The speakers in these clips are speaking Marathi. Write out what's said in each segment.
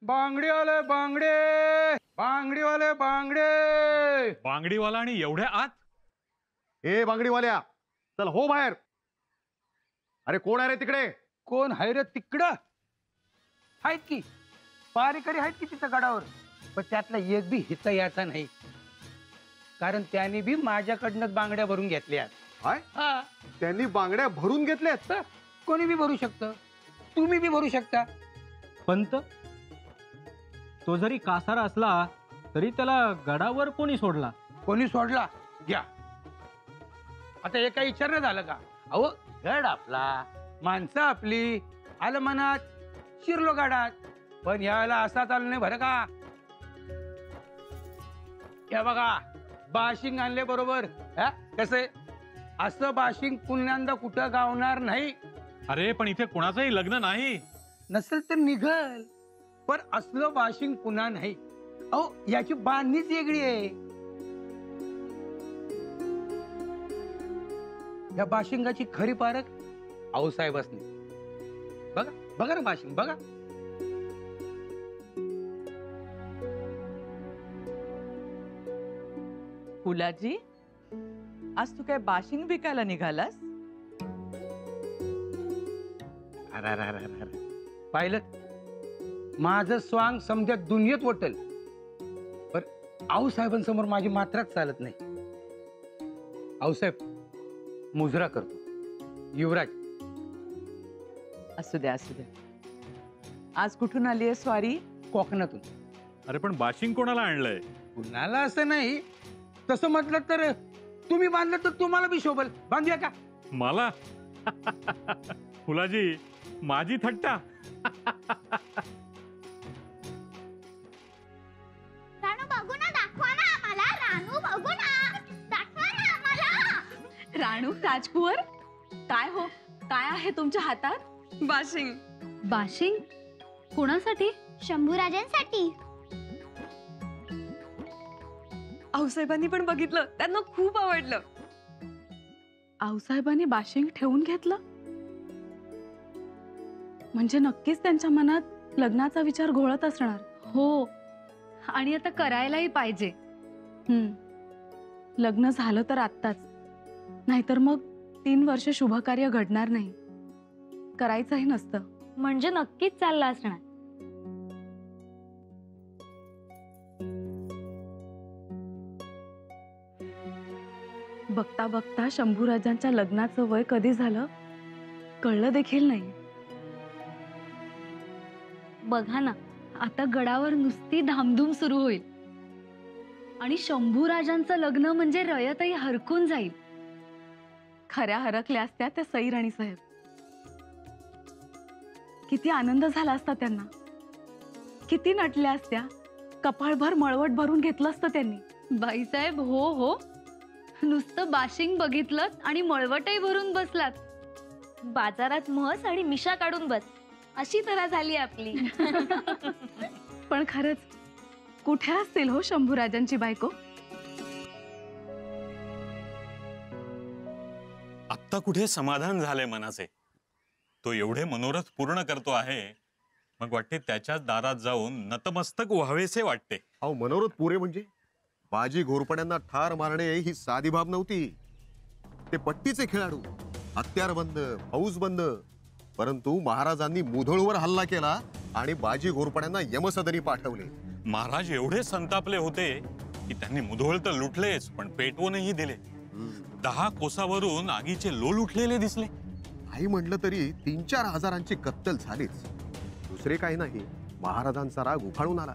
बांगडी आले बांगडे, बांगडीवाले बांगडे. बांगडीवाला आणि एवढ्या आत? ए बांगडीवाल्या, चल हो बाहेर. अरे कोण आहे रे तिकडे? कोण आहे रे तिकडं? आहेत की पारेकरी आहेत की तिथं गडावर, पण त्यातला एक बी हिस्सा याचा नाही, कारण त्यांनी बी माझ्याकडनं बांगड्या भरून घेतल्या. काय? हा, त्यांनी बांगड्या भरून घेतल्यात? कोणी बी भरू शकतं, तुम्ही बी भरू शकता. पंत, तो जरी कासारा असला तरी त्याला गडावर कोणी सोडला? कोणी सोडला? घ्या. आता हे काही विचार नाही झालं का? अहो, गड आपला, माणसं आपली, आलं मनात, शिरलो गडात. पण यायला असा चालू नाही बरं का. या बघा, बाशिंग आणले बरोबर. कसं असं बाशिंग पुण्यांदा कुठं गावणार नाही. अरे पण इथे कोणाचंही लग्न नाही. नसेल तर निघल, पण असलं बाशिंग पुन्हा नाही. अहो, याची बांधणीच वेगळी आहे. या बाशिंगाची खरी पारख आऊसाहेबांनी. बघा बघा ना बाशिंग बघा. फुलाजी, आज तू काय बाशिंग विकायला निघालास? पाहिलं, माझं स्वांग समजा दुनियेत वटल, पण आऊसाहेबांसमोर माझी मात्राच चालत नाही. आऊसाहेब मुजरा करतो. युवराज, असू द्या असू द्या. आज कुठून आली आहे स्वारी? कोकणातून. अरे पण बाशिंग कोणाला आणलंय? कुणाला असं नाही, तसं म्हटलं तर तुम्ही बांधलं तर तुम्हाला बी शोभल. बांधूया का? मला? फुलाजी, माझी थट्टा. रानू बघू ना, दाखवा ना आम्हाला. रानू बघू ना, दाखवा ना आम्हाला. राणू राजकुवर, काय हो, काय आहे तुमच्या हातात? बाशिंग. बाशिंग? कोणासाठी? शंभूराजांसाठी. आऊसाहेबांनी पण बघितलं, त्यांना खूप आवडलं. आऊसाहेबांनी बाशिंग ठेवून घेतलं म्हणजे नक्कीच त्यांच्या मनात लग्नाचा विचार घोळत असणार. हो, आणि आता करायलाही पाहिजे. लग्न झालं तर आत्ताच, नाहीतर मग 3 वर्ष शुभकार्य घडणार नाही. करायचंही नसतं. म्हणजे नक्कीच चाललं असणार. बघता बघता शंभूराजांच्या लग्नाचं वय कधी झालं कळलं देखील नाही. बघा ना, आता गडावर नुसती धामधूम सुरू होईल आणि शंभूराजांचं लग्न म्हणजे रयतही हरकून जाईल. खऱ्या हरकल्या असत्या त्या सई राणी साहेब. किती आनंद झाला असता त्यांना, किती नटल्या असत्या. कपाळभर मळवट भरून घेतलं असतं त्यांनी. बाईसाहेब, हो हो, नुसतं बाशिंग बघितलं आणि मळवटही भरून बसलात. बाजारात म्हस आणि मिशा काढून बस, अशी तऱ्हा झाली आपली. पण खरंच कुठे असतील हो शंभूराजांची बायको? आत्ता कुठे समाधान झालंय मनाचे. तो एवढे मनोरथ पूर्ण करतो आहे, मग वाटते त्याच्याच दारात जाऊन नतमस्तक व्हावेसे वाटते. अहो, मनोरथ पुरे म्हणजे बाजी घोरपड्यांना ठार मारणे ही साधी बाब नव्हती. ते पट्टीचे खेळाडू, हत्यारबंद, फौजबंद. परंतु महाराजांनी मुधोळवर हल्ला केला आणि बाजी घोरपड्यांना यमसदनी पाठवले. महाराज एवढे संतापले होते की त्यांनी मुधोळ तर लुटलेच, पण पेटवूनही दिले. 10 कोसावरून आगीचे लोल उठलेले दिसले. काही म्हटलं तरी 3-4 हजारांची कत्तल झालीच. दुसरे काही नाही, महाराजांचा राग उफाळून आला.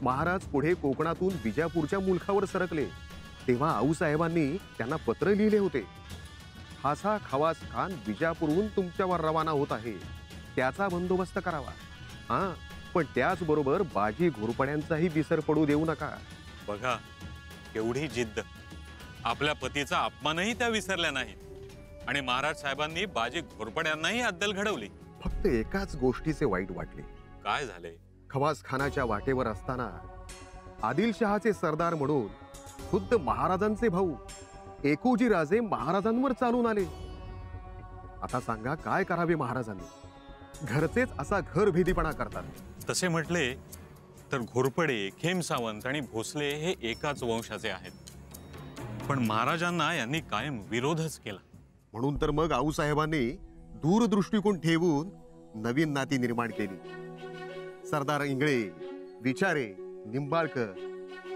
महाराज पुढे कोकणातून बिजापूरच्या मुलखावर सरकले, तेव्हा आऊसाहेबांनी त्यांना पत्र लिहिले होते. खासा खवास खान बिजापूरहून तुमच्यावर रवाना होत आहे, त्याचा बंदोबस्त करावा. हा, पण त्याचबरोबर बाजी घोरपड्यांचाही विसर पडू देऊ नका. बघा केवढी जिद्द. आपल्या पतीचा अपमानही त्या विसरल्या नाहीत आणि महाराज साहेबांनी बाजी घोरपड्यांनाही अद्दल घडवली. फक्त एकाच गोष्टीचे वाईट वाटले. काय झाले? खवास खानाच्या वाटेवर असताना आदिलशहाचे सरदार म्हणून खुद्द महाराजांचे भाऊ एकोजी राजे महाराजांवर चालून आले. आता सांगा काय करावे महाराजांनी? घरचेच असा घरभेदीपणा करतात. तसे म्हटले तर घोरपडे, खेमसावंत आणि भोसले हे एकाच वंशाचे आहेत, पण महाराजांना यांनी कायम विरोधच केला. म्हणून तर मग आऊसाहेबांनी दूरदृष्टिकोन ठेवून नवीन नाती निर्माण केली. सरदार इंगळे, विचारे, निंबाळकर,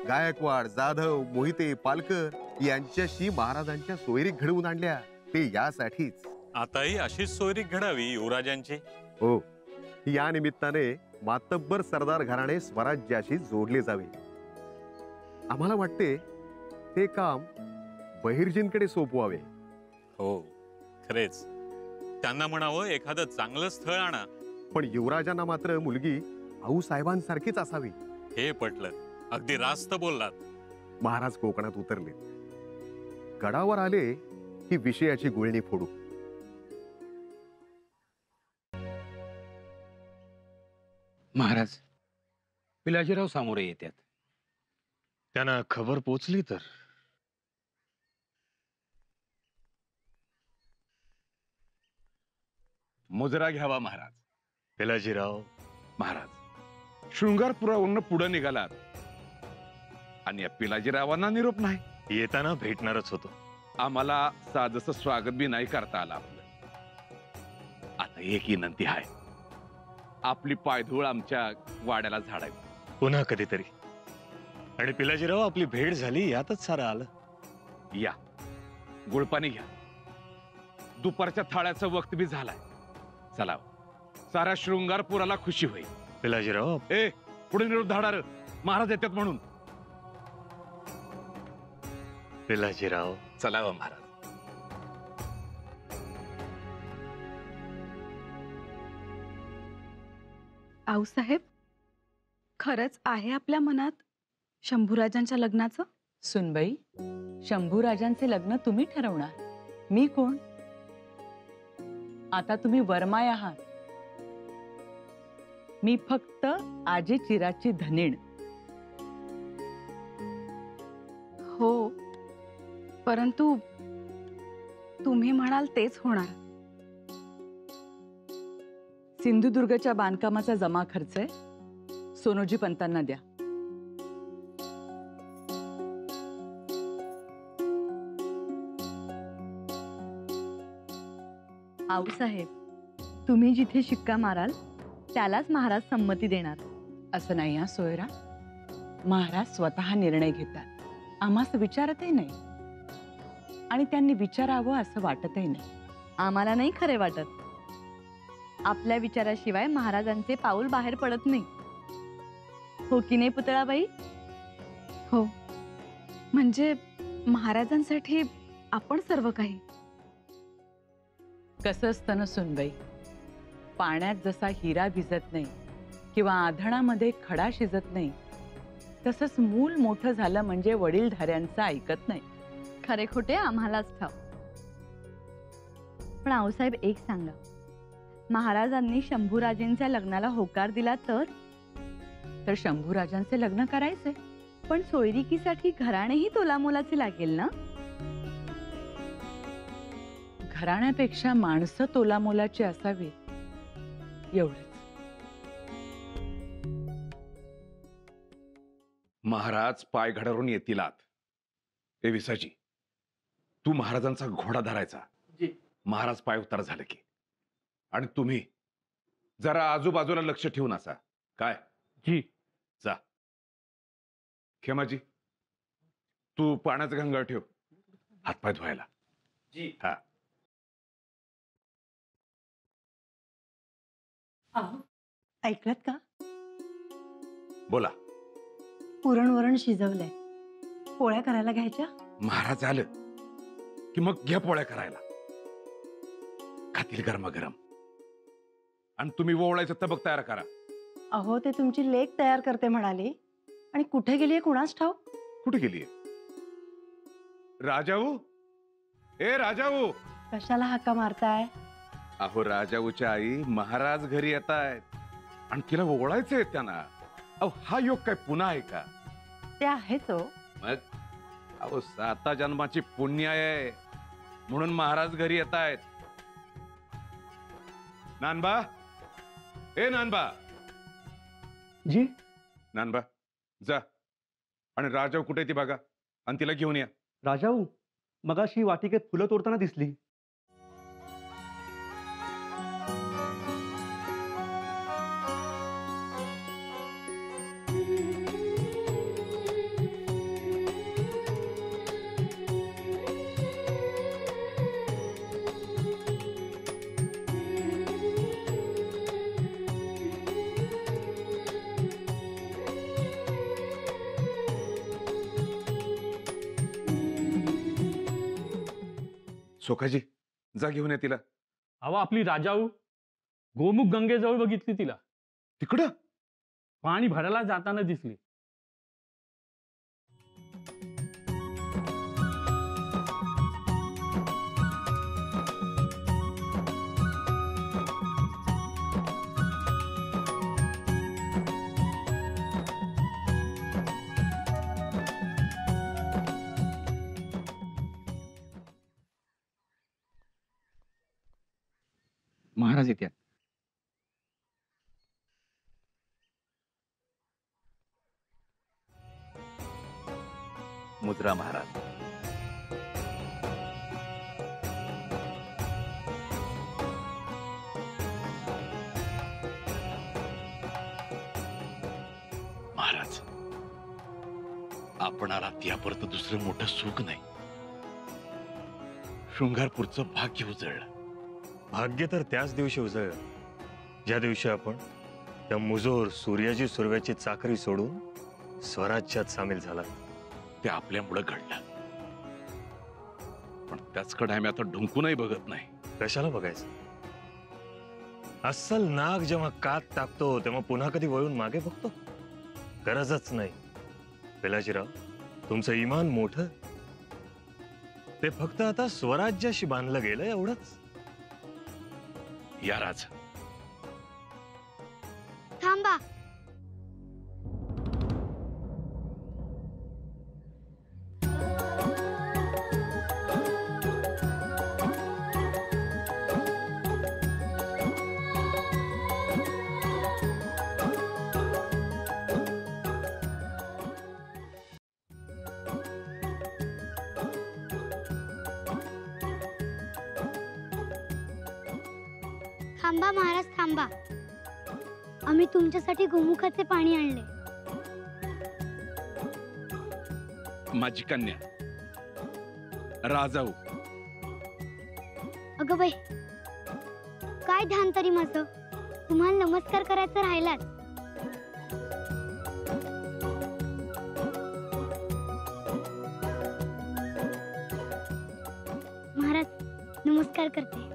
गायकवाड, जाधव, मोहिते, पालकर यांच्याशी महाराजांच्या सोयरीक घडवून आणल्या, ते यासाठीच. आताही अशीच सोयरीक घडावी युवराजांची. हो, या निमित्ताने मातब्बर सरदार घराणे स्वराज्याशी जोडले जावे. आम्हाला वाटते ते काम बहिर्जींकडे सोपवावे. हो, खरेच त्यांना म्हणावं एखादं चांगलं स्थळ आणा. पण युवराजांना मात्र मुलगी आऊसाहेबांसारखीच असावी. हे पटलं, अगदी रास्त बोललात. महाराज कोकणात उतरले, गडावर आले की विषयाची गुळणी फोडू. महाराज, पिलाजीराव सामोरे येतात. त्यांना खबर पोचली तर मुजरा घ्यावा महाराज. पिलाजीराव, महाराज, शृंगारपुरावरून पुढे निघालात आणि या पिलाजीरावांना निरोप नाही. येताना भेटणारच होतो. आम्हाला साधंसं स्वागत बी नाही करता आलं आपलं. आता एक विनंती आहे, आपली पायधूळ आमच्या वाड्याला झाडावी. पुन्हा कधीतरी. आणि पिलाजीराव, आपली भेट झाली यातच सारं आलं. या, गुळपाणी घ्या. दुपारच्या थाळ्याचं वक्त बी झालाय. चला, साऱ्या शृंगारपुराला खुशी होईल. पिलाजीराव, ए, पुढे निरोप धाडार, महाराज येतात म्हणून. पिलाजीराव, चला व महाराज. आऊसाहेब, खरंच आहे आपल्या मनात शंभूराजांच्या लग्नाचं? सुनबाई, शंभूराजांचे लग्न तुम्ही ठरवणार, मी कोण? आता तुम्ही वरमाय आहात, मी फक्त आजी चिराची धनीण. हो, परंतु तुम्ही म्हणाल तेच होणार. सिंधुदुर्गच्या बांधकामाचा जमा खर्च आहे, सोनोजी पंतांना द्या. आऊसाहेब, तुम्ही जिथे शिक्का माराल त्यालाच महाराज संमती देणार. असं नाही हा सोयरा, महाराज स्वतः निर्णय घेतात, आम्हास विचारतही नाही आणि त्यांनी विचारावं असं वाटतही नाही. आम्हाला नाही खरे वाटत. आपल्या विचाराशिवाय महाराजांचे पाऊल बाहेर पडत नाही. हो की नाही पुतळाबाई? हो, म्हणजे महाराजांसाठी आपण सर्व काही. कसं असतं ना सुनबाई, पाण्यात जसा हिरा भिजत नाही किंवा आधणामध्ये खडा शिजत नाही, तसंच मूल मोठं झालं म्हणजे वडीलधाऱ्यांचं ऐकत नाही. खरे खोटे आम्हालाच ठाव. पण आऊसाहेब, एक सांगा, महाराजांनी शंभूराजेंच्या लग्नाला होकार दिला तर? तर शंभूराजांचे लग्न करायचे, पण सोयरिकीसाठी घराणेही तोलामोलाचे लागेल ना? घराण्यापेक्षा माणसं तोलामोलाची असावीत, एवढंच. महाराज पाय घडारून येतील आत. ए विसाजी, तू महाराजांचा घोडा धरायचा. महाराज पाय उतार झाले की. आणि तुम्ही जरा आजूबाजूला लक्ष ठेवून असा. काय जी. जा. खेमाजी, तू पाण्याचा घंगाळ ठेव, हातपाय धुवायला. जी. हा. ऐकलत का? बोला. पुरणवरण शिजवलंय, पोळ्या करायला घ्यायच्या. महाराज आलं की मग घ्या पोळ्या करायला. खातील गरमागरम. आणि तुम्ही ओवळायचं तबक तयार करा. अहो, ते तुमची लेक तयार करते म्हणाली, आणि कुठे गेलीये कुणास ठाऊ. कुठे गेलीये? राजाऊ, ए राजाऊ. कशाला हाका मारताय? अहो, राजाऊच्या आई महाराज घरी येत आहेत आणि तिला ओळायचंय त्यांना. अहो, हा योग काय पुन्हा आहे का? ते आहेच हो. मग अहो, 7 जन्माची पुण्य आहे म्हणून महाराज घरी येत आहेत. नानबा, ए नानबा, जी नानबा जा आणि राजाव कुठे ती बघा आणि तिला घेऊन या. राजाऊ मगाशी वाटिकेत फुलं तोडताना दिसली. सोखाजी जा घेऊन या तिला. अहो आपली राजाऊ गोमुख गंगेजवळ बघितली तिला. तिकडं पाणी भरायला जाताना दिसली. महाराज येत्या. मुद्रा महाराज. महाराज आपणाला त्यापर्यंत दुसरं मोठं सुख नाही. शृंगारपूरचं भाग्य उजळलं. भाग्य तर त्याच दिवशी उजळलं ज्या दिवशी आपण त्या मुजोर सूर्याची सुरव्याची चाकरी सोडून स्वराज्यात सामील झाला. ते आपल्यामुळे घडलं, पण त्याचकडे आम्ही आता ढुंकूनही बघत नाही. कशाला बघायचं? अस्सल नाग जेव्हा कात टाकतो तेव्हा पुन्हा कधी वळून मागे बघतो? गरजच नाही. पिलाजीराव, तुमचं इमान मोठं, ते फक्त आता स्वराज्याशी बांधलं गेलं एवढंच. या राज थांबा. थांबा महाराज थांबा. आम्ही तुमच्यासाठी गोमुखाचे पाणी आणले. माझी कन्या राजाऊ. अगं बाई, काय ध्यान तरी माझं. तुम्हाला नमस्कार करायचं राहिलाच. महाराज नमस्कार करते.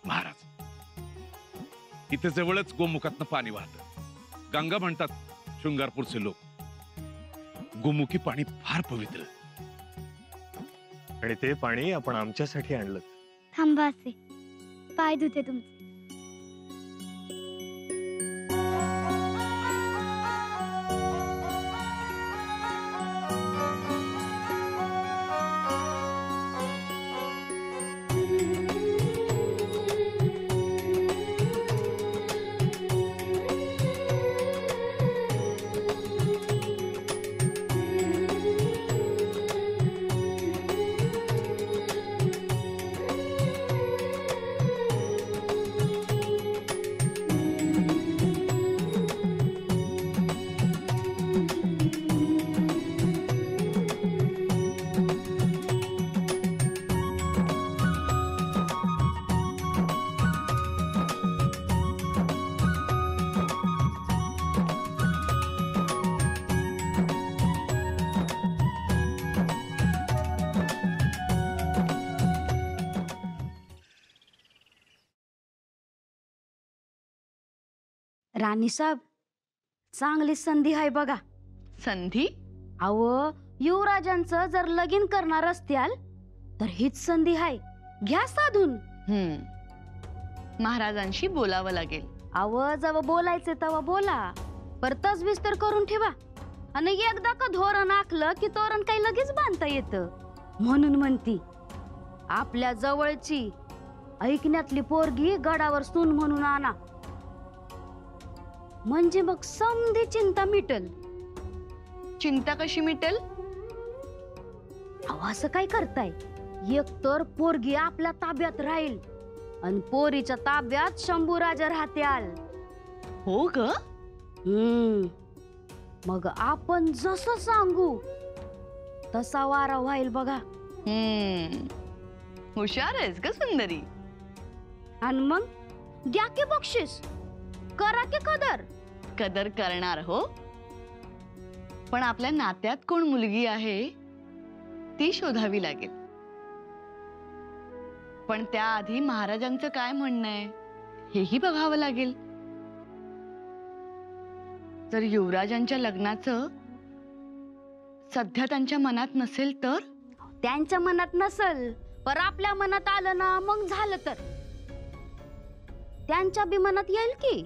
महाराज इथे जवळच गोमुखातनं पाणी वाहतं. गंगा म्हणतात शृंगारपूरचे लोक. गोमुखी पाणी फार पवित्र, आणि ते पाणी आपण आमच्यासाठी आणलं. थांबा असे पाय धुते तुमचे. राणी साहेब, चांगली संधी आहे बघा. संधी? अहो, युवराजांचं जर लगीन करणार असत्याल तर हीच संधी आहे. घ्या साधून. महाराजांशी बोलावं लागेल. अहो, जेव्हा बोलायचे तेव्हा बोला, पर तजवीज तर करून ठेवा. आणि एकदा का धोरण आखलं की तोरण काही लगेच बांधता येतं. म्हणून म्हणती, आपल्या जवळची ऐकण्यातली पोरगी गडावर सून म्हणून आणा, म्हणजे मग समधी चिंता मिटल. चिंता कशी मिटेल? अहो, असं काय करताय? एक तर पोरगी आपल्या ताब्यात राहील आणि पोरीच्या ताब्यात शंभूराजा राहत्याल. हो ग? मग आपण जसं सांगू तसा वारा व्हाईल बघा. हुशार आहेस ग सुंदरी. आणि मग द्या की बक्षीस, करा की कदर. कदर करणार हो, पण आपल्या नात्यात कोण मुलगी आहे ती शोधावी लागेल. पण त्याआधी महाराजांचं काय म्हणणं आहे हेही बघावं लागेल. जर युवराजांच्या लग्नाचं सध्या त्यांच्या मनात नसेल तर? त्यांच्या मनात नसल पर आपल्या मनात आलं ना, मग झालं तर त्यांच्या बी मनात येईल की.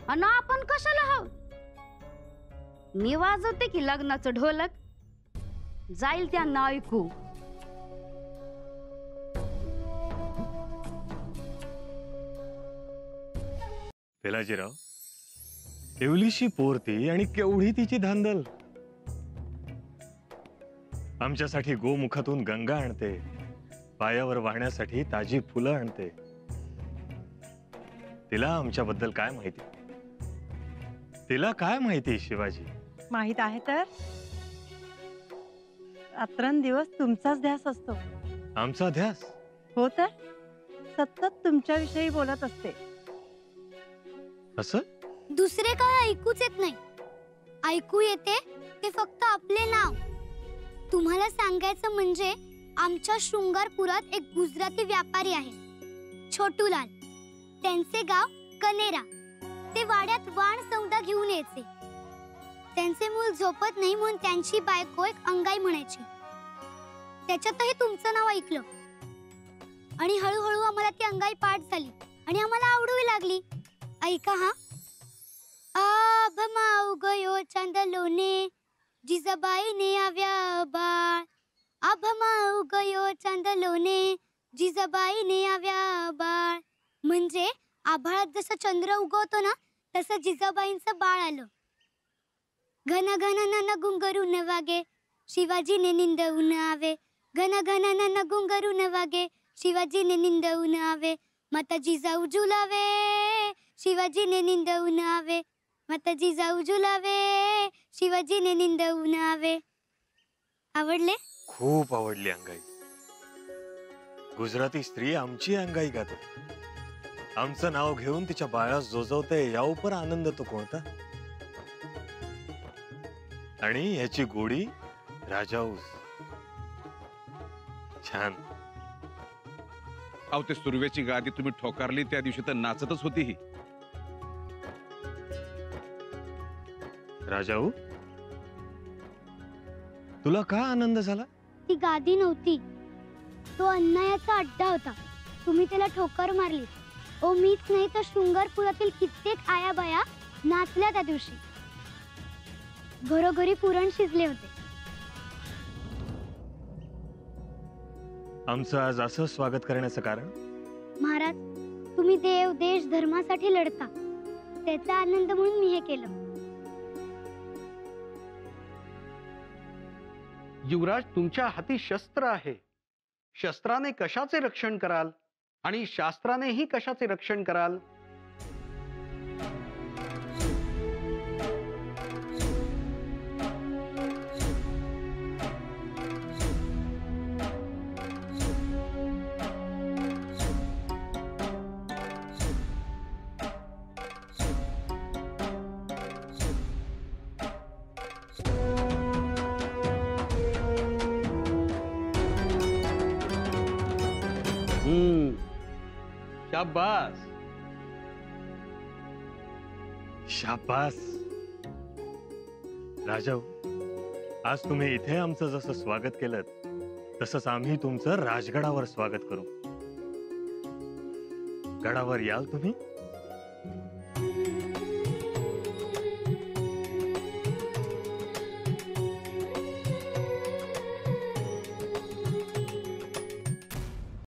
आणि आपण कशाला हवं? मी वाजवते की लग्नाचं ढोलक, जाईल त्यांना ऐकू. पेलाजीराव, एवढीशी पोरती आणि केवढी तिची धांदल. आमच्यासाठी गोमुखातून गंगा आणते, पायावर वाहण्यासाठी ताजी फुलं आणते. तिला आमच्याबद्दल काय माहिती? तिला काय माहिती शिवाजी? माहित आहे तर रात्रंदिवस तुमचाच ध्यास असतो. आमचा ध्यास? हो तर सतत तुमच्याविषयी बोलत असते. असं? दुसरे काय ऐकूच येत नाही. ऐकू येते ते फक्त आपले नाव. तुम्हाला सांगायचं म्हणजे आमच्या शृंगारपुरात एक गुजराती व्यापारी आहे, छोटूलाल. त्यांचे गाव कनेरा. ते वाड्यात वाण सौदा घेऊन यायचे. त्यांचे मूल झोपत नाही म्हणून त्यांची बायको एक अंगाई म्हणायची. त्याच्यातही तुमचं नाव ऐकलं आणि हळूहळू आम्हाला ती अंगाई पाठ झाली आणि आम्हाला आवडू लागली. ऐका हा. आभ माऊ गयो चांदलोने, जिजाबाईने आव्या बाळ. आभ माऊ गयो चांदलोने, जिजाबाईने आव्या बाळ. म्हणजे आभाळात जसं चंद्र उगवतो ना, तसं जिजाबाईंचं बाळ आलं. घन घन नन गुंगरून वागे, शिवाजीने निंदवून आवे. घन घन नन गुंगरून वागे, शिवाजीने निंदवून आवे. माता जिजाऊ झुलावे, शिवाजीने निंदवून आवे. माता जिजाऊ झुलावे, शिवाजीने निंदवून आवे. आवडले? खूप आवडली अंगाई. गुजराती स्त्री आमची अंगाई गाते. आमचं नाव घेऊन तिच्या बाळास जोजवते, या उपर आनंद तो कोणता? आणि याची गोडी राजाऊस. छान. अहो, ते सुरवेची गादी तुम्ही ठोकारली त्या दिवशी तर नाचतच होती ही. राजाऊ, तुला का आनंद झाला? ती गादी नव्हती, तो अन्यायाचा अड्डा होता. तुम्ही त्याला ठोकर मारली. ओ, मीच नाही तर शृंगारपुरातील कित्येक आयाबाया नाचल्या त्या दिवशी. घरोघरी पुरण शिजले होते. आमचं आज असं स्वागत करण्याचं कारण? महाराज, तुम्ही देव देश धर्मासाठी लढता, त्याचा आनंद म्हणून मी हे केलं. युवराज, तुमच्या हाती शस्त्र आहे. शस्त्राने कशाचे रक्षण कराल आणि शास्त्रानेही कशाचे रक्षण कराल? शाबास. शाबास. राजाऊ, आज तुम्ही इथे आमचं जसं स्वागत केलं तसंच आम्ही तुमचं राजगडावर स्वागत करू. गडावर याल तुम्ही?